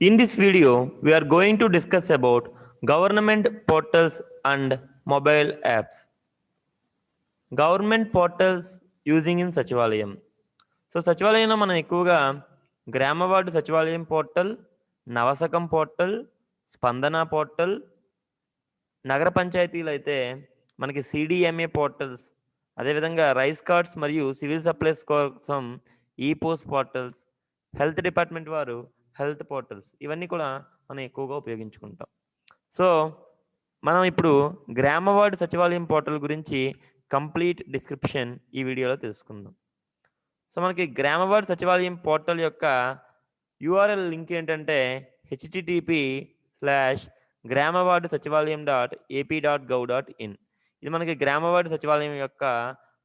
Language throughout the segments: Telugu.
In this video, we are going to discuss about government portals and mobile apps. Government portals using in సచివాలయం. సో సచివాలయంలో మనం ఎక్కువగా గ్రామ వార్డు సచివాలయం పోర్టల్, నవశకం పోర్టల్, స్పందన పోర్టల్, నగర పంచాయతీలు అయితే మనకి సిడిఎంఏ పోర్టల్స్, అదేవిధంగా రైస్ కార్డ్స్ మరియు సివిల్ సప్లైస్ కోసం ఈ పోస్ట్ పోర్టల్స్, హెల్త్ డిపార్ట్మెంట్ వారు హెల్త్ పోర్టల్స్, ఇవన్నీ కూడా మనం ఎక్కువగా ఉపయోగించుకుంటాం. సో మనం ఇప్పుడు గ్రామ వార్డు సచివాలయం పోర్టల్ గురించి కంప్లీట్ డిస్క్రిప్షన్ ఈ వీడియోలో తెలుసుకుందాం. సో మనకి గ్రామ వార్డు సచివాలయం పోర్టల్ యొక్క యూఆర్ఎల్ లింక్ ఏంటంటే http:/గ్రామవార్డు సచివాలయం.ap.gov.in. ఇది మనకి గ్రామ వార్డు సచివాలయం యొక్క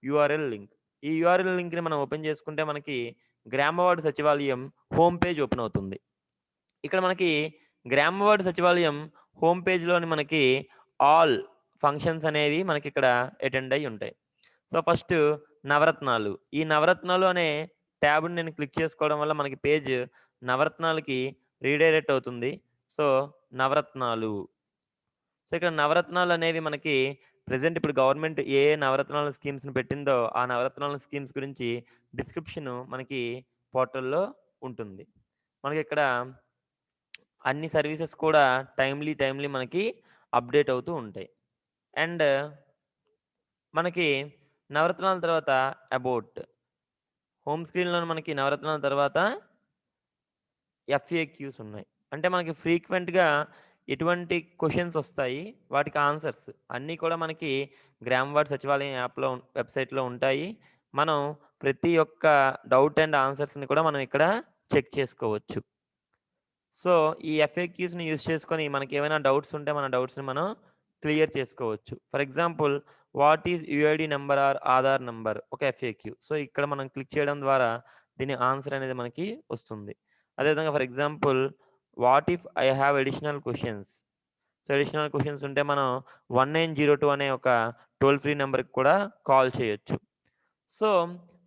యూఆర్ఎల్ లింక్. ఈ యూఆర్ఎల్ లింక్ని మనం ఓపెన్ చేసుకుంటే మనకి గ్రామ వార్డు సచివాలయం హోమ్ పేజ్ ఓపెన్ అవుతుంది. ఇక్కడ మనకి గ్రామ వార్డు సచివాలయం హోమ్ పేజ్లోని మనకి ఆల్ ఫంక్షన్స్ అనేవి మనకి ఇక్కడ అటెండ్ అయి ఉంటాయి. సో ఫస్ట్ నవరత్నాలు. ఈ నవరత్నాలు అనే ట్యాబ్ని నేను క్లిక్ చేసుకోవడం వల్ల మనకి పేజ్ నవరత్నాలకి రీడైరెక్ట్ అవుతుంది. సో నవరత్నాలు. సో ఇక్కడ నవరత్నాలు అనేవి మనకి ప్రజెంట్ ఇప్పుడు గవర్నమెంట్ ఏ నవరత్నాల స్కీమ్స్ని పెట్టిందో ఆ నవరత్నాల స్కీమ్స్ గురించి డిస్క్రిప్షన్ మనకి పోర్టల్లో ఉంటుంది. మనకి ఇక్కడ అన్ని సర్వీసెస్ కూడా టైమ్లీ మనకి అప్డేట్ అవుతూ ఉంటాయి. అండ్ మనకి నవరత్నాల తర్వాత అబౌట్ హోమ్ స్క్రీన్లో మనకి నవరత్నాల తర్వాత FAQs ఉన్నాయి. అంటే మనకి ఫ్రీక్వెంట్గా ఎటువంటి క్వశ్చన్స్ వస్తాయి, వాటికి ఆన్సర్స్ అన్నీ కూడా మనకి గ్రామ వార్డు సచివాలయం యాప్లో వెబ్సైట్లో ఉంటాయి. మనం ప్రతి ఒక్క డౌట్ అండ్ ఆన్సర్స్ని కూడా మనం ఇక్కడ చెక్ చేసుకోవచ్చు. సో ఈ FAQsని యూజ్ చేసుకొని మనకి ఏమైనా డౌట్స్ ఉంటే మన డౌట్స్ని మనం క్లియర్ చేసుకోవచ్చు. For example what is UID number or Aadhaar number ఒక FAQ. సో ఇక్కడ మనం క్లిక్ చేయడం ద్వారా దీని ఆన్సర్ అనేది మనకి వస్తుంది. అదేవిధంగా for example what if I have additional questions. So additional questions ఉంటే మనం 1902 అనే ఒక టోల్ ఫ్రీ నెంబర్కి కూడా కాల్ చేయొచ్చు. సో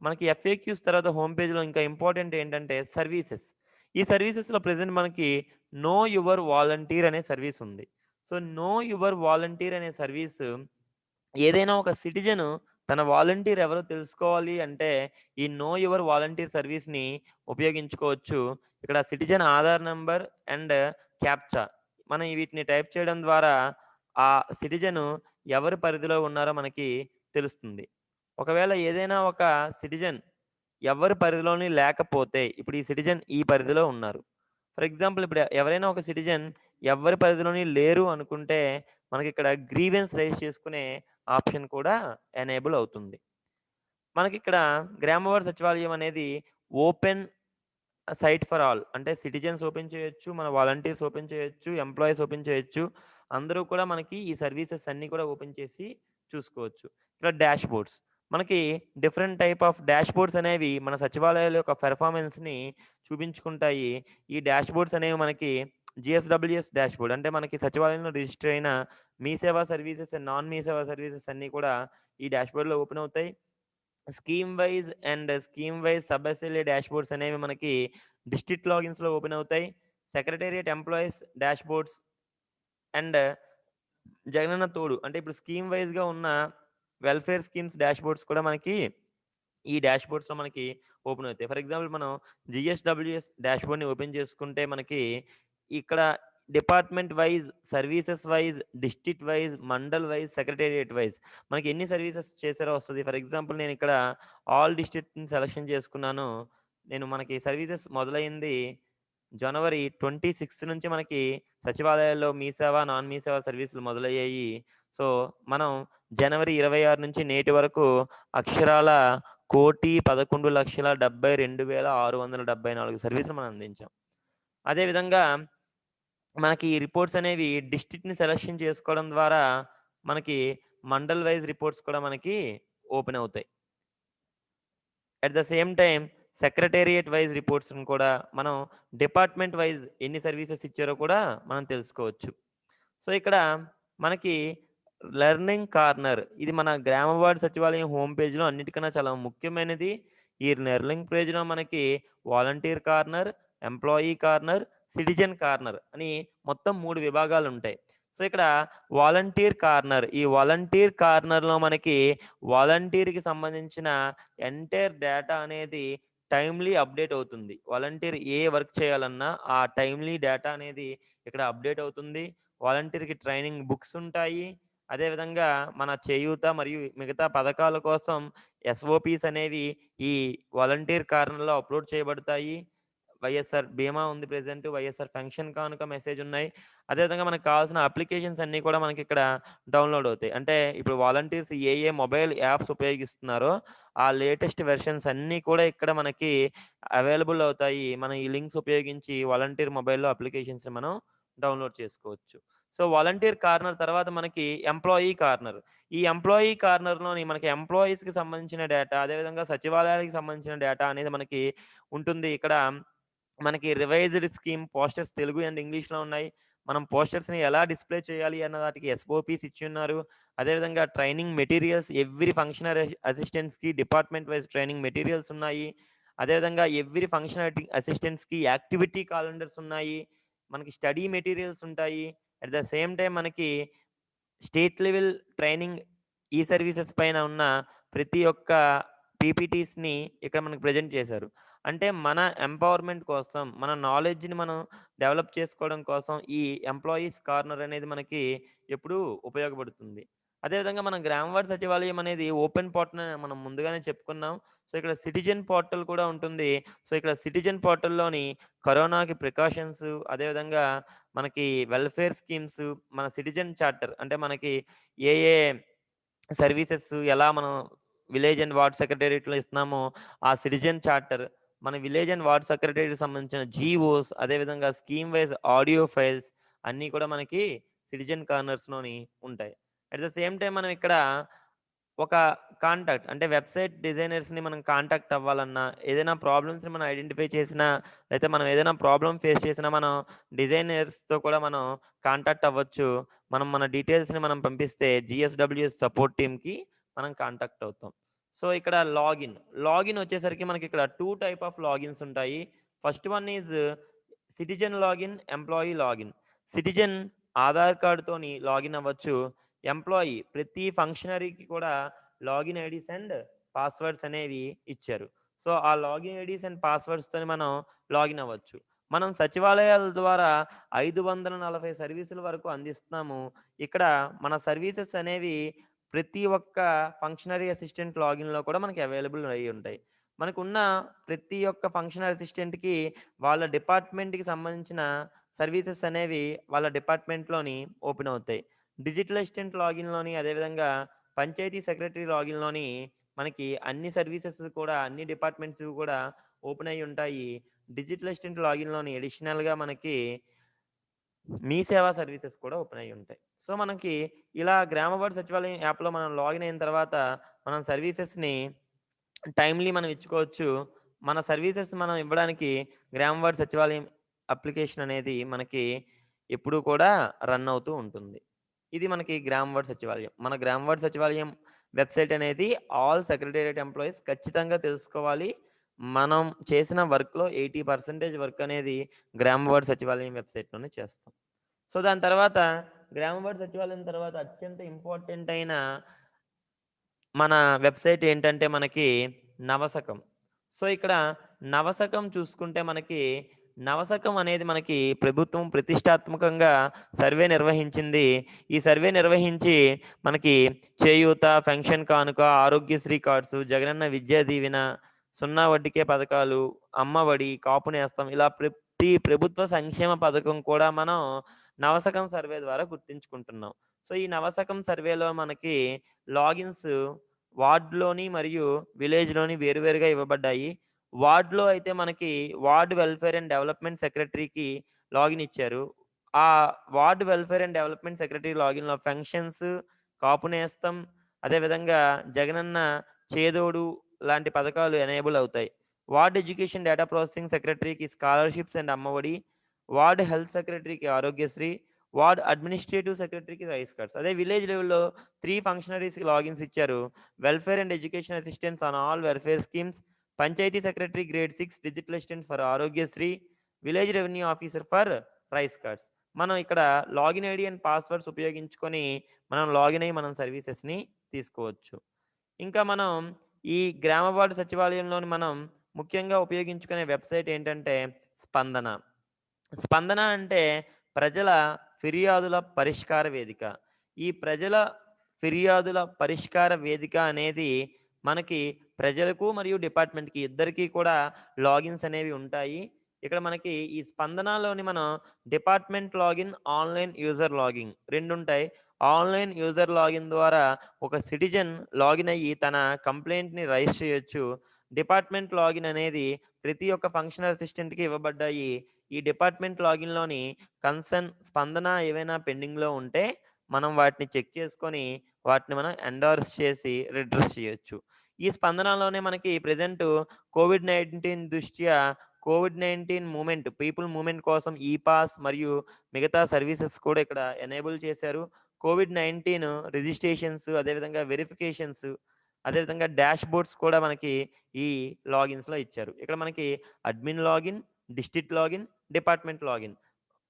మనకి FAQs తర్వాత హోమ్ పేజ్లో ఇంకా ఇంపార్టెంట్ ఏంటంటే సర్వీసెస్. ఈ సర్వీసెస్లో ప్రెసెంట్ మనకి నో యువర్ వాలంటీర్ అనే సర్వీస్ ఉంది. సో నో యువర్ వాలంటీర్ అనే సర్వీస్ ఏదైనా ఒక సిటిజన్ తన వాలంటీర్ ఎవరో తెలుసుకోవాలి అంటే ఈ నో యువర్ వాలంటీర్ సర్వీస్ని ఉపయోగించుకోవచ్చు. ఇక్కడ citizen Aadhaar number and captcha మనం వీటిని టైప్ చేయడం ద్వారా ఆ సిటిజన్ ఎవరి పరిధిలో ఉన్నారో మనకి తెలుస్తుంది. ఒకవేళ ఏదైనా ఒక సిటిజన్ ఎవరి పరిధిలోని లేకపోతే ఇప్పుడు ఈ సిటిజన్ ఈ పరిధిలో ఉన్నారు. ఫర్ ఎగ్జాంపుల్ ఇప్పుడు ఎవరైనా ఒక సిటిజన్ ఎవరి పరిధిలోని లేరు అనుకుంటే మనకి ఇక్కడ గ్రీవెన్స్ రైజ్ చేసుకునే ఆప్షన్ కూడా ఎనేబుల్ అవుతుంది. మనకి ఇక్కడ గ్రామ వార్డు సచివాలయం అనేది ఓపెన్ సైట్ ఫర్ ఆల్. అంటే సిటిజన్స్ ఓపెన్ చేయొచ్చు, మన వాలంటీర్స్ ఓపెన్ చేయొచ్చు, ఎంప్లాయీస్ ఓపెన్ చేయొచ్చు. అందరూ కూడా మనకి ఈ సర్వీసెస్ అన్నీ కూడా ఓపెన్ చేసి చూసుకోవచ్చు. ఇక్కడ డాష్ బోర్డ్స్ మనకి different type of dash boards అనేవి మన సచివాలయాల యొక్క పెర్ఫార్మెన్స్ని చూపించుకుంటాయి. ఈ డాష్ బోర్డ్స్ అనేవి మనకి GSWS డాష్ బోర్డ్ అంటే మనకి సచివాలయంలో రిజిస్టర్ అయిన మీ సేవా సర్వీసెస్ అండ్ నాన్ మీ సేవా సర్వీసెస్ అన్నీ కూడా ఈ డాష్ బోర్డ్లో ఓపెన్ అవుతాయి. Scheme wise sub assembly dash boards అనేవి మనకి డిస్ట్రిక్ట్ లాగిన్స్లో ఓపెన్ అవుతాయి. Secretariat employees dash boards and Jagananna తోడు అంటే ఇప్పుడు స్కీమ్ వైజ్గా ఉన్న వెల్ఫేర్ స్కీమ్స్ డాష్ బోర్డ్స్ కూడా మనకి ఈ డాష్ బోర్డ్స్లో మనకి ఓపెన్ అవుతాయి. ఫర్ ఎగ్జాంపుల్ మనం GSWS డాష్ బోర్డ్ని ఓపెన్ చేసుకుంటే మనకి ఇక్కడ department wise, services wise, district wise, mandal wise, secretariat wise మనకి ఎన్ని సర్వీసెస్ చేసారో వస్తుంది. ఫర్ ఎగ్జాంపుల్ నేను ఇక్కడ ఆల్ డిస్ట్రిక్ట్ని సెలెక్షన్ చేసుకున్నాను. మనకి సర్వీసెస్ మొదలైంది జనవరి 26 నుంచి మనకి సచివాలయాల్లో మీ సేవ, నాన్ మీ సేవ సర్వీసులు మొదలయ్యాయి. సో మనం జనవరి 26 నుంచి నేటి వరకు అక్షరాల 1,11,72,674 సర్వీసులు మనం అందించాం. అదేవిధంగా మనకి ఈ రిపోర్ట్స్ అనేవి డిస్ట్రిక్ట్ని సెలెక్షన్ చేసుకోవడం ద్వారా మనకి మండల్ వైజ్ రిపోర్ట్స్ కూడా మనకి ఓపెన్ అవుతాయి. At the same time secretariat wise రిపోర్ట్స్ని కూడా మనం డిపార్ట్మెంట్ వైజ్ ఎన్ని సర్వీసెస్ ఇచ్చారో కూడా మనం తెలుసుకోవచ్చు. సో ఇక్కడ మనకి లెర్నింగ్ కార్నర్ ఇది మన గ్రామ వార్డు సచివాలయం హోమ్ పేజ్లో అన్నిటికన్నా చాలా ముఖ్యమైనది. ఈ లెర్నింగ్ పేజ్లో మనకి volunteer corner, employee corner, citizen corner అని మొత్తం 3 విభాగాలుంటాయి. సో, ఇక్కడ వాలంటీర్ కార్నర్. ఈ వాలంటీర్ కార్నర్‌లో మనకి వాలంటీర్‌కి సంబంధించిన ఎంటైర్ డేటా అనేది టైమ్‌లీ అప్‌డేట్ అవుతుంది. వాలంటీర్ ఏ వర్క్ చేయాలన్నా ఆ టైమ్‌లీ డేటా అనేది ఇక్కడ అప్‌డేట్ అవుతుంది. వాలంటీర్‌కి ట్రైనింగ్ బుక్స్ ఉంటాయి. అదేవిధంగా మన చేయూత మరియు మిగతా పథకాల కోసం ఎస్ఓపీస్ అనేవి ఈ వాలంటీర్ కార్నర్‌లో అప్‌లోడ్ చేయబడతాయి. వైఎస్ఆర్ బీమా ఉంది ప్రెజెంట్. వైఎస్ఆర్ పెన్షన్ కానుక మెసేజ్ ఉన్నాయి. అదేవిధంగా మనకు కావాల్సిన అప్లికేషన్స్ అన్నీ కూడా మనకిక్కడ డౌన్‌లోడ్ అవుతాయి. అంటే ఇప్పుడు వాలంటీర్స్ ఏ మొబైల్ యాప్స్ ఉపయోగిస్తున్నారో, ఆ లేటెస్ట్ వెర్షన్స్ అన్నీ కూడా ఇక్కడ మనకి అవైలబుల్ అవుతాయి. మనం ఈ లింక్స్ ఉపయోగించి వాలంటీర్ మొబైల్‌లో అప్లికేషన్స్‌ని మనం డౌన్‌లోడ్ చేసుకోవచ్చు. సో, వాలంటీర్ కార్నర్ తర్వాత మనకి ఎంప్లాయీ కార్నర్. ఈ ఎంప్లాయీ కార్నర్‌లోని మనకి ఎంప్లాయీస్‌కి సంబంధించిన డేటా, అదేవిధంగా సచివాలయానికి సంబంధించిన డేటా అనేది మనకి ఉంటుంది. ఇక్కడ మనకి revised scheme posters Telugu and ఇంగ్లీష్‌లో ఉన్నాయి. మనం పోస్టర్స్‌ని ఎలా డిస్‌ప్లే చేయాలి అన్న వాటికి ఎస్ఓపీస్ ఇచ్చున్నారు. అదేవిధంగా ట్రైనింగ్ మెటీరియల్స్ ఎవ్రీ ఫంక్షనరీ అసిస్టెంట్స్‌కి డిపార్ట్‌మెంట్ వైస్ ట్రైనింగ్ మెటీరియల్స్ ఉన్నాయి. అదేవిధంగా ఎవ్రీ ఫంక్షనరీ అసిస్టెంట్స్‌కి యాక్టివిటీ కాలెండర్స్ ఉన్నాయి. మనకి స్టడీ మెటీరియల్స్ ఉంటాయి. అట్ ద సేమ్ టైమ్ మనకి స్టేట్ లెవెల్ ట్రైనింగ్ ఈ సర్వీసెస్ పైన ఉన్న ప్రతి ఒక్క పీపీటీస్‌ని ఇక్కడ మనకు ప్రెజెంట్ చేశారు. అంటే మన ఎంపవర్‌మెంట్ కోసం, మన నాలెడ్జ్‌ని మనం డెవలప్ చేసుకోవడం కోసం ఈ ఎంప్లాయీస్ కార్నర్ అనేది మనకి ఎప్పుడూ ఉపయోగపడుతుంది. అదేవిధంగా మనం గ్రామ వార్డ్ సచివాలయం అనేది ఓపెన్ పోర్టల్ అని మనం ముందుగానే చెప్పుకున్నాం. సో, ఇక్కడ సిటిజన్ పోర్టల్ కూడా ఉంటుంది. సో, ఇక్కడ సిటిజన్ పోర్టల్‌లోని కరోనాకి ప్రికాషన్స్ అదేవిధంగా మనకి వెల్‌ఫేర్ స్కీమ్స్, మన సిటిజన్ చార్టర్ అంటే మనకి ఏ ఏ సర్వీసెస్ ఎలా మనం విలేజ్ అండ్ వార్డ్ సెక్రటేరియట్‌లో ఇస్తున్నామో, ఆ సిటిజన్ చార్టర్, మన విలేజ్ అండ్ వార్డ్ సెక్రటేరియట్‌కి సంబంధించిన జీవోస్, అదేవిధంగా స్కీమ్ వైస్ ఆడియో ఫైల్స్ అన్నీ కూడా మనకి సిటిజన్ కార్నర్స్‌లోని ఉంటాయి. అట్ ద సేమ్ టైమ్ మనం ఇక్కడ ఒక కాంటాక్ట్ అంటే వెబ్‌సైట్ డిజైనర్స్‌ని మనం కాంటాక్ట్ అవ్వాలన్నా, ఏదైనా ప్రాబ్లమ్స్‌ని మనం ఐడెంటిఫై చేసినా, లేతే మనం ఏదైనా ప్రాబ్లమ్ ఫేస్ చేసినా మనం డిజైనర్స్‌తో కూడా మనం కాంటాక్ట్ అవ్వచ్చు. మనం మన డీటెయిల్స్‌ని మనం పంపిస్తే జీఎస్‌డబ్ల్యూఎస్ సపోర్ట్ టీమ్‌కి మనం కాంటాక్ట్ అవుతాం. సో, ఇక్కడ లాగిన్. లాగిన్ వచ్చేసరికి మనకిక్కడ 2 టైప్ ఆఫ్ లాగిన్స్ ఉంటాయి. First one is citizen login, employee login. Citizen Aadhaar కార్డ్‌తోని లాగిన్ అవ్వచ్చు. ఎంప్లాయీ ప్రతి ఫంక్షనరీకి కూడా లాగిన్ ఐడీస్ అండ్ పాస్వర్డ్స్ అనేవి ఇచ్చారు. సో, ఆ లాగిన్ ఐడీస్ అండ్ పాస్వర్డ్స్‌తోని మనం లాగిన్ అవ్వచ్చు. మనం సచివాలయాల ద్వారా 540 సర్వీసుల వరకు అందిస్తున్నాము. ఇక్కడ మన సర్వీసెస్ అనేవి ప్రతి ఒక్క ఫంక్షనరీ అసిస్టెంట్ లాగిన్‌లో కూడా మనకి అవైలబుల్ అయ్యి ఉంటాయి. మనకున్న ప్రతి ఒక్క ఫంక్షనరీ అసిస్టెంట్‌కి వాళ్ళ డిపార్ట్‌మెంట్‌కి సంబంధించిన సర్వీసెస్ అనేవి వాళ్ళ డిపార్ట్‌మెంట్‌లోని ఓపెన్ అవుతాయి. డిజిటల్ అసిస్టెంట్ లాగిన్‌లోని అదేవిధంగా పంచాయతీ సెక్రటరీ లాగిన్‌లోని మనకి అన్ని సర్వీసెస్ కూడా అన్ని డిపార్ట్మెంట్స్‌వి కూడా ఓపెన్ అయ్యి ఉంటాయి. డిజిటల్ అసిస్టెంట్ లాగిన్‌లోని అడిషనల్‌గా మనకి మీ సేవా సర్వీసెస్ కూడా ఓపెన్ అయ్యి ఉంటాయి. సో, మనకి ఇలా గ్రామ వార్డ్ సచివాలయం యాప్‌లో మనం లాగిన్ అయిన తర్వాత మనం సర్వీసెస్‌ని టైమ్‌లీ మనం ఇచ్చుకోవచ్చు. మన సర్వీసెస్ మనం ఇవ్వడానికి గ్రామ వార్డ్ సచివాలయం అప్లికేషన్ అనేది మనకి ఎప్పుడూ కూడా రన్ అవుతూ ఉంటుంది. ఇది మనకి గ్రామ వార్డ్ సచివాలయం. మన గ్రామ వార్డ్ సచివాలయం వెబ్‌సైట్ అనేది ఆల్ సెక్రటేరియట్ ఎంప్లాయీస్ ఖచ్చితంగా తెలుసుకోవాలి. మనం చేసిన వర్క్‌లో 80% వర్క్ అనేది గ్రామ వార్డ్ సచివాలయం వెబ్‌సైట్‌లోనే చేస్తాం. సో, దాని తర్వాత గ్రామ వార్డ్ సచివాలయం తర్వాత అత్యంత ఇంపార్టెంట్ అయిన మన వెబ్‌సైట్ ఏంటంటే మనకి నవసకం. సో, ఇక్కడ నవసకం చూసుకుంటే మనకి నవసకం అనేది మనకి ప్రభుత్వం ప్రతిష్టాత్మకంగా సర్వే నిర్వహించింది. ఈ సర్వే నిర్వహించి మనకి చేయూత, పెన్షన్ కానుక, ఆరోగ్యశ్రీ కార్డ్స్, జగనన్న విద్యా దీవెన, సున్నా వడ్డీకే పథకాలు, అమ్మఒడి, కాపు నేస్తం ఇలా ప్రతి ప్రభుత్వ సంక్షేమ పథకం కూడా మనం నవసకం సర్వే ద్వారా గుర్తించుకుంటున్నాం. సో, ఈ నవసకం సర్వేలో మనకి లాగిన్స్ వార్డ్‌లోని మరియు విలేజ్‌లోని వేరువేరుగా ఇవ్వబడ్డాయి. వార్డ్‌లో అయితే మనకి వార్డ్ వెల్ఫేర్ అండ్ డెవలప్‌మెంట్ సెక్రటరీకి లాగిన్ ఇచ్చారు. ఆ ward welfare and development secretary లాగిన్‌లో ఫంక్షన్స్, కాపు నేస్తం, అదేవిధంగా జగనన్న చేదోడు లాంటి పథకాలు ఎనేబుల్ అవుతాయి. వార్డ్ ఎడ్యుకేషన్ డేటా ప్రాసెసింగ్ సెక్రటరీకి scholarships and Ammavodi, ward health సెక్రటరీకి ఆరోగ్యశ్రీ, వార్డ్ అడ్మినిస్ట్రేటివ్ సెక్రటరీకి రైస్ కార్డ్స్. అదే విలేజ్ లెవెల్‌లో 3 ఫంక్షనరీస్‌కి లాగిన్స్ ఇచ్చారు. Welfare and education assistants on all welfare schemes, panchayat secretary grade 6 digital assistant for Aarogyasri, village revenue officer for rice cards. మనం ఇక్కడ లాగిన్ ఐడీ అండ్ పాస్వర్డ్స్ ఉపయోగించుకొని మనం లాగిన్ అయ్యి మనం సర్వీసెస్‌ని తీసుకోవచ్చు. ఇంకా మనం ఈ గ్రామ వార్డు సచివాలయంలోని మనం ముఖ్యంగా ఉపయోగించుకునే వెబ్‌సైట్ ఏంటంటే స్పందన. స్పందన అంటే ప్రజల ఫిర్యాదుల పరిష్కార వేదిక. ఈ ప్రజల ఫిర్యాదుల పరిష్కార వేదిక అనేది మనకి ప్రజలకు మరియు డిపార్ట్మెంట్‌కి ఇద్దరికీ కూడా లాగిన్స్ అనేవి ఉంటాయి. ఇక్కడ మనకి ఈ స్పందనలోని మనం department login, online user login 2 ఉంటాయి. ఆన్‌లైన్ యూజర్ లాగిన్ ద్వారా ఒక సిటిజన్ లాగిన్ అయ్యి తన కంప్లెయింట్‌ని రైజ్ చేయొచ్చు. డిపార్ట్మెంట్ లాగిన్ అనేది ప్రతి ఒక్క ఫంక్షనల్ అసిస్టెంట్‌కి ఇవ్వబడ్డాయి. ఈ డిపార్ట్మెంట్ లాగిన్‌లోని కన్సర్న్ స్పందన ఏవైనా పెండింగ్‌లో ఉంటే, మనం వాటిని చెక్ చేసుకొని, వాటిని మనం ఎండోర్స్ చేసి రిడ్రెస్ చేయొచ్చు. ఈ స్పందనలోనే మనకి ప్రెజెంటు కోవిడ్-19 దృష్ట్యా కోవిడ్-19 మూవ్‌మెంట్, పీపుల్ మూవ్‌మెంట్ కోసం ఈ పాస్ మరియు మిగతా సర్వీసెస్ కూడా ఇక్కడ ఎనేబుల్ చేశారు. కోవిడ్-19 రిజిస్ట్రేషన్స్, అదేవిధంగా వెరిఫికేషన్స్, అదేవిధంగా డాష్‌బోర్డ్స్ కూడా మనకి ఈ లాగిన్స్‌లో ఇచ్చారు. ఇక్కడ మనకి admin login, district login, department login.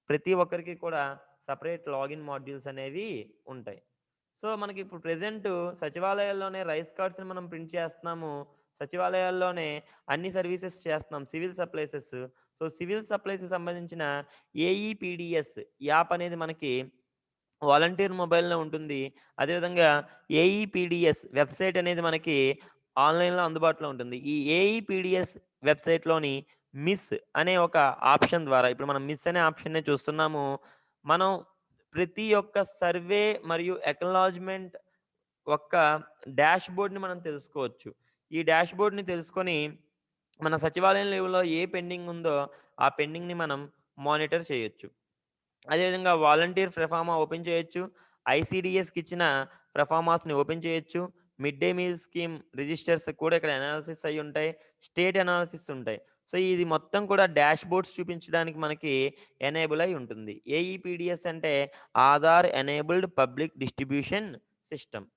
ప్రతి ఒక్కరికి కూడా సెపరేట్ లాగిన్ మాడ్యూల్స్ అనేవి ఉంటాయి. సో, మనకిప్పుడు ప్రెజెంటు సచివాలయాల్లోనే రైస్ కార్డ్స్‌ని మనం ప్రింట్ చేస్తున్నాము. సచివాలయాల్లోనే అన్ని సర్వీసెస్ చేస్తున్నాం. సివిల్ సప్లైసెస్. సో, సివిల్ సప్లైస్‌కి సంబంధించిన ఏఈపీడీఎస్ యాప్ అనేది మనకి వాలంటీర్ మొబైల్‌లో ఉంటుంది. అదేవిధంగా ఏఈపీడీఎస్ వెబ్‌సైట్ అనేది మనకి ఆన్‌లైన్‌లో అందుబాటులో ఉంటుంది. ఈ ఏఈపీడీఎస్ వెబ్‌సైట్‌లోని మిస్ అనే ఒక ఆప్షన్ ద్వారా ఇప్పుడు మనం మిస్ అనే ఆప్షన్‌నే చూస్తున్నాము. మనం ప్రతి ఒక్క సర్వే మరియు అక్నాలెడ్జ్‌మెంట్ ఒక్క డాష్‌బోర్డ్‌ని మనం తెలుసుకోవచ్చు. ఈ డాష్‌బోర్డ్‌ని తెలుసుకొని మన సచివాలయం లెవెల్‌లో ఏ పెండింగ్ ఉందో ఆ పెండింగ్‌ని మనం మానిటర్ చేయొచ్చు. అదేవిధంగా వాలంటీర్ ప్రొఫార్మా ఓపెన్ చేయొచ్చు. ఐసీడీఎస్‌కి ఇచ్చిన ప్రొఫార్మాస్‌ని ఓపెన్ చేయొచ్చు. Mid day meal scheme registers కూడా ఇక్కడ అనాలిసిస్ అయ్యుంటాయి. స్టేట్ అనాలిసిస్ ఉంటాయి. సో, ఇది మొత్తం కూడా డాష్‌బోర్డ్స్ చూపించడానికి మనకి ఎనేబుల్ అయి ఉంటుంది. ఏఈపీడీఎస్ అంటే Aadhaar enabled public distribution system.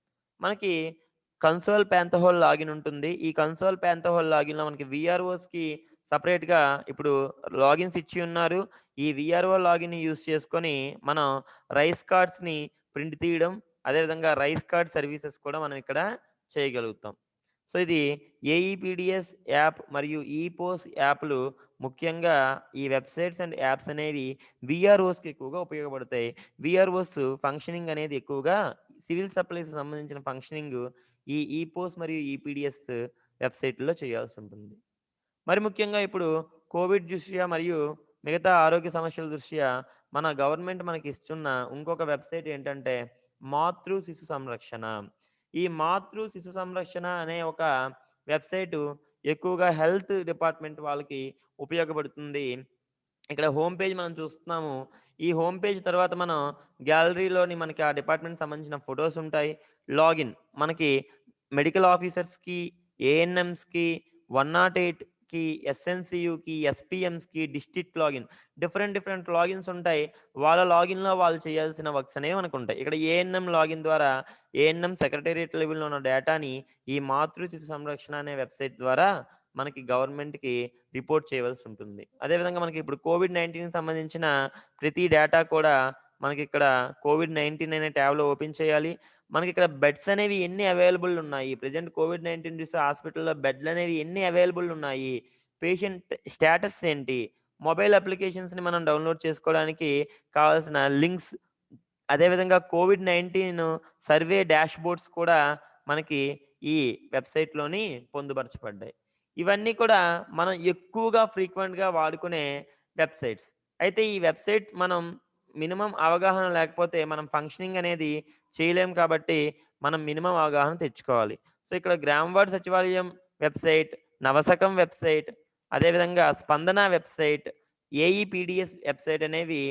మనకి కన్సోల్ పాంథహోల్ లాగిన్ ఉంటుంది. ఈ కన్సోల్ పాంథహోల్ లాగిన్‌లో మనకి వీఆర్‌ఓస్‌కి సెపరేట్‌గా ఇప్పుడు లాగిన్స్ ఇచ్చి ఉన్నారు. ఈ వీఆర్‌ఓ లాగిన్‌ని యూజ్ చేసుకొని మనం రైస్ కార్డ్స్‌ని ప్రింట్ తీయడం, అదేవిధంగా రైస్ కార్డ్ సర్వీసెస్ కూడా మనం ఇక్కడ చేయగలుగుతాం. సో, ఇది ఏఈపీడీఎస్ యాప్ మరియు ఈపోస్ యాప్‌లు ముఖ్యంగా ఈ వెబ్‌సైట్స్ అండ్ యాప్స్ అనేవి వీఆర్‌ఓస్‌కి ఎక్కువగా ఉపయోగపడతాయి. వీఆర్‌ఓస్ ఫంక్షనింగ్ అనేది ఎక్కువగా సివిల్ సప్లైస్‌కి సంబంధించిన ఫంక్షనింగ్ ఈ ఈపోస్ మరియు ఈపీడీఎస్ వెబ్‌సైట్‌లో చేయాల్సుంటుంది. మరి ముఖ్యంగా ఇప్పుడు కోవిడ్ దృష్ట్యా మరియు మిగతా ఆరోగ్య సమస్యల దృష్ట్యా మన గవర్నమెంట్ మనకిస్తున్న ఇంకొక వెబ్‌సైట్ ఏంటంటే మాతృ శిశు సంరక్షణ. ఈ మాతృ శిశు సంరక్షణ అనే ఒక వెబ్‌సైటు ఎక్కువగా హెల్త్ డిపార్ట్‌మెంట్ వాళ్ళకి ఉపయోగపడుతుంది. ఇక్కడ హోమ్ పేజ్ మనం చూస్తున్నాము. ఈ హోమ్ పేజ్ తర్వాత మనం గ్యాలరీలోని మనకి ఆ డిపార్ట్‌మెంట్‌కి సంబంధించిన ఫోటోస్ ఉంటాయి. లాగిన్ మనకి మెడికల్ ఆఫీసర్స్‌కి, ఏఎన్ఎమ్స్‌కి, 108కి, ఎస్ఎన్‌సియుకి, ఎస్‌పీఎమ్స్‌కి, డిస్ట్రిక్ట్ లాగిన్ డిఫరెంట్ లాగిన్స్ ఉంటాయి. వాళ్ళ లాగిన్‌లో వాళ్ళు చేయాల్సిన వర్క్స్ అనేవి మనకుంటాయి. ఇక్కడ ఏఎన్ఎం లాగిన్ ద్వారా ఏఎన్ఎం సెక్రటేరియట్ లెవెల్‌లో ఉన్న డేటాని ఈ మాతృ శిశు సంరక్షణ అనే వెబ్‌సైట్ ద్వారా మనకి గవర్నమెంట్‌కి రిపోర్ట్ చేయవలసి ఉంటుంది. అదేవిధంగా మనకి ఇప్పుడు కోవిడ్-19కి సంబంధించిన ప్రతి డేటా కూడా మనకిక్కడ కోవిడ్-19 అనే ట్యాబ్‌లో ఓపెన్ చేయాలి. మనకిక్కడ బెడ్స్ అనేవి ఎన్ని అవైలబుల్ ఉన్నాయి. ప్రెజెంట్ కోవిడ్-19 చూస్తే హాస్పిటల్‌లో బెడ్‌లనేవి ఎన్ని అవైలబుల్ ఉన్నాయి. పేషెంట్ స్టేటస్ ఏంటి? మొబైల్ అప్లికేషన్స్‌ని మనం డౌన్‌లోడ్ చేసుకోవడానికి కావాల్సిన లింక్స్, అదేవిధంగా కోవిడ్-19 సర్వే డాష్‌బోర్డ్స్ కూడా మనకి ఈ వెబ్‌సైట్‌లోని పొందుపరచబడ్డాయి. ఇవన్నీ కూడా మనం ఎక్కువగా ఫ్రీక్వెంట్‌గా వాడుకునే వెబ్‌సైట్స్. అయితే ఈ వెబ్‌సైట్ మనం మినిమమ్ అవగాహన లేకపోతే మనం ఫంక్షనింగ్ అనేది చేయలేం కాబట్టి మనం మినిమమ్ అవగాహన తెచ్చుకోవాలి. సో, ఇక్కడ గ్రామ వార్డ్ సచివాలయం వెబ్‌సైట్, నవశకం వెబ్‌సైట్, అదేవిధంగా స్పందన వెబ్‌సైట్, ఏఈపీడీఎస్ వెబ్‌సైట్ అనేవి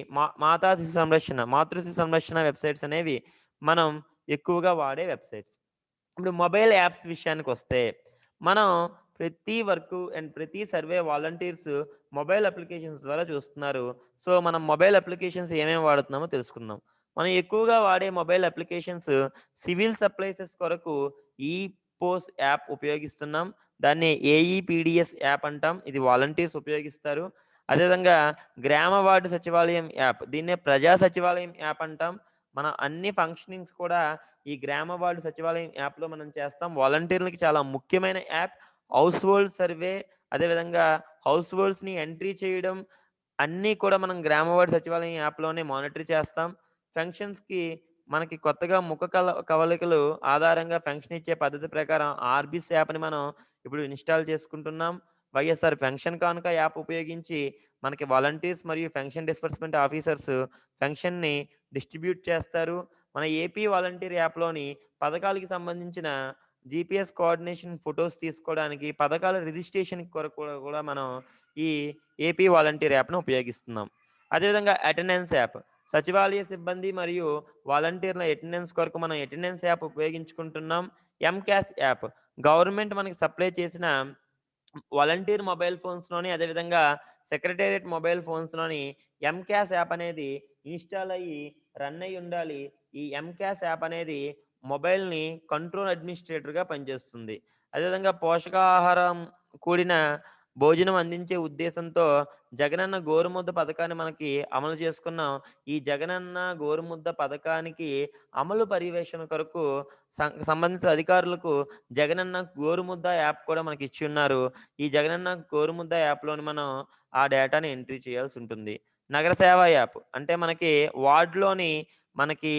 మాతా శిశు సంరక్షణ, మాతృ శిశు సంరక్షణ వెబ్‌సైట్స్ అనేవి మనం ఎక్కువగా వాడే వెబ్‌సైట్స్. ఇప్పుడు మొబైల్ యాప్స్ విషయానికొస్తే, మనం ప్రతి వర్కు అండ్ ప్రతి సర్వే వాలంటీర్స్ మొబైల్ అప్లికేషన్స్ ద్వారా చూస్తున్నారు. సో, మనం మొబైల్ అప్లికేషన్స్ ఏమేమి వాడుతున్నామో తెలుసుకుందాం. మనం ఎక్కువగా వాడే మొబైల్ అప్లికేషన్స్ సివిల్ సప్లైసెస్ కొరకు ఈ పోస్ యాప్ ఉపయోగిస్తున్నాం. దాన్ని ఏఈపీడీఎస్ యాప్ అంటాం. ఇది వాలంటీర్స్ ఉపయోగిస్తారు. అదేవిధంగా గ్రామ వార్డు సచివాలయం యాప్. దీన్నే ప్రజా సచివాలయం యాప్ అంటాం. మన అన్ని ఫంక్షనింగ్స్ కూడా ఈ గ్రామ వార్డు సచివాలయం యాప్‌లో మనం చేస్తాం. వాలంటీర్‌లకి చాలా ముఖ్యమైన యాప్. హౌస్ హోల్డ్ సర్వే, అదేవిధంగా హౌస్ హోల్డ్స్‌ని ఎంట్రీ చేయడం అన్నీ కూడా మనం గ్రామ వార్డు సచివాలయం యాప్‌లోనే మానిటర్ చేస్తాం. ఫంక్షన్స్‌కి మనకి కొత్తగా ముఖ కవళికలు ఆధారంగా ఫంక్షన్ ఇచ్చే పద్ధతి ప్రకారం ఆర్బిస్ యాప్‌ని మనం ఇప్పుడు ఇన్‌స్టాల్ చేసుకుంటున్నాం. వైఎస్ఆర్ పెన్షన్ కానుక యాప్ ఉపయోగించి మనకి వాలంటీర్స్ మరియు ఫంక్షన్ డిస్బర్స్‌మెంట్ ఆఫీసర్స్ ఫంక్షన్‌ని డిస్ట్రిబ్యూట్ చేస్తారు. మన ఏపీ వాలంటీర్ యాప్‌లోని పథకాలకి సంబంధించిన జీపీఎస్ కోఆర్డినేషన్ ఫోటోస్ తీసుకోవడానికి, పథకాల రిజిస్ట్రేషన్ కొరకు కూడా మనం ఈ ఏపీ వాలంటీర్ యాప్‌ను ఉపయోగిస్తున్నాం. అదేవిధంగా అటెండెన్స్ యాప్. సచివాలయ సిబ్బంది మరియు వాలంటీర్ల అటెండెన్స్ కొరకు మనం అటెండెన్స్ యాప్ ఉపయోగించుకుంటున్నాం. ఎంకాస్ యాప్. గవర్నమెంట్ మనకి సప్లై చేసిన వాలంటీర్ మొబైల్ ఫోన్స్‌లోని, అదేవిధంగా సెక్రటేరియట్ మొబైల్ ఫోన్స్‌లోని ఎంకాస్ యాప్ అనేది ఇన్‌స్టాల్ అయ్యి రన్ అయ్యి ఉండాలి. ఈ ఎంకాస్ యాప్ అనేది మొబైల్‌ని కంట్రోల్ అడ్మినిస్ట్రేటర్‌గా పనిచేస్తుంది. అదేవిధంగా పోషకాహారం కూడిన భోజనం అందించే ఉద్దేశంతో జగనన్న గోరుముద్ద పథకాన్ని మనకి అమలు చేసుకున్నాం. ఈ జగనన్న గోరుముద్ద పథకానికి అమలు పర్యవేక్షణ కొరకు సంబంధిత అధికారులకు జగనన్న గోరుముద్ద యాప్ కూడా మనకి ఇచ్చి ఉన్నారు. ఈ జగనన్న గోరుముద్ద యాప్‌లోని మనం ఆ డేటాని ఎంట్రీ చేయాల్సి ఉంటుంది. నగర సేవ యాప్ అంటే మనకి వార్డ్‌లోని మనకి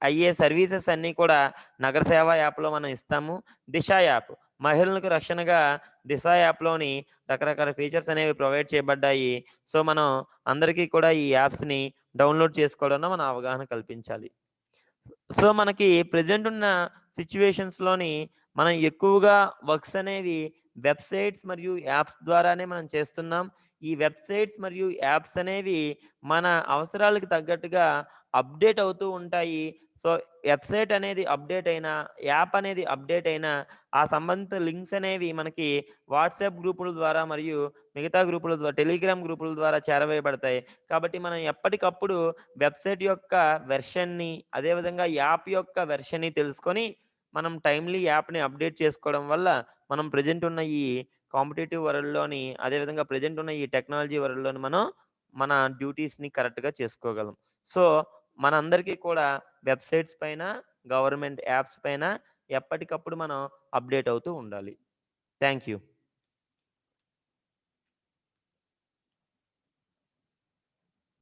అయ్యే సర్వీసెస్ అన్నీ కూడా నగర సేవ యాప్‌లో మనం ఇస్తాము. దిశ యాప్ మహిళలకు రక్షణగా దిశ యాప్‌లోని రకరకాల ఫీచర్స్ అనేవి ప్రొవైడ్ చేయబడ్డాయి. సో, మనం అందరికీ కూడా ఈ యాప్స్‌ని డౌన్‌లోడ్ చేసుకోవడంలో మనం అవగాహన కల్పించాలి. సో, మనకి ప్రెజెంట్ ఉన్న సిట్యుయేషన్స్‌లోని మనం ఎక్కువగా వర్క్స్ అనేవి వెబ్‌సైట్స్ మరియు యాప్స్ ద్వారానే మనం చేస్తున్నాం. ఈ వెబ్‌సైట్స్ మరియు యాప్స్ అనేవి మన అవసరాలకు తగ్గట్టుగా అప్‌డేట్ అవుతూ ఉంటాయి. సో, వెబ్‌సైట్ అనేది అప్‌డేట్ అయినా, యాప్ అనేది అప్‌డేట్ అయినా, ఆ సంబంధిత లింక్స్ అనేవి మనకి వాట్సాప్ గ్రూపుల ద్వారా మరియు మిగతా గ్రూపుల ద్వారా టెలిగ్రామ్ గ్రూపుల ద్వారా చేరవేయబడతాయి. కాబట్టి మనం ఎప్పటికప్పుడు వెబ్‌సైట్ యొక్క వెర్షన్‌ని, అదేవిధంగా యాప్ యొక్క వెర్షన్‌ని తెలుసుకొని, మనం టైమ్‌లీ యాప్‌ని అప్‌డేట్ చేసుకోవడం వల్ల, మనం ప్రెజెంట్ ఉన్న ఈ కాంపిటీటివ్ వరల్డ్‌లోని, అదేవిధంగా ప్రెజెంట్ ఉన్న ఈ టెక్నాలజీ వరల్డ్‌లోని మనం మన డ్యూటీస్‌ని కరెక్ట్‌గా చేసుకోగలం. సో, మనందరికీ కూడా వెబ్‌సైట్స్ పైన, గవర్నమెంట్ యాప్స్ పైన ఎప్పటికప్పుడు మనం అప్‌డేట్ అవుతూ ఉండాలి. Thank you.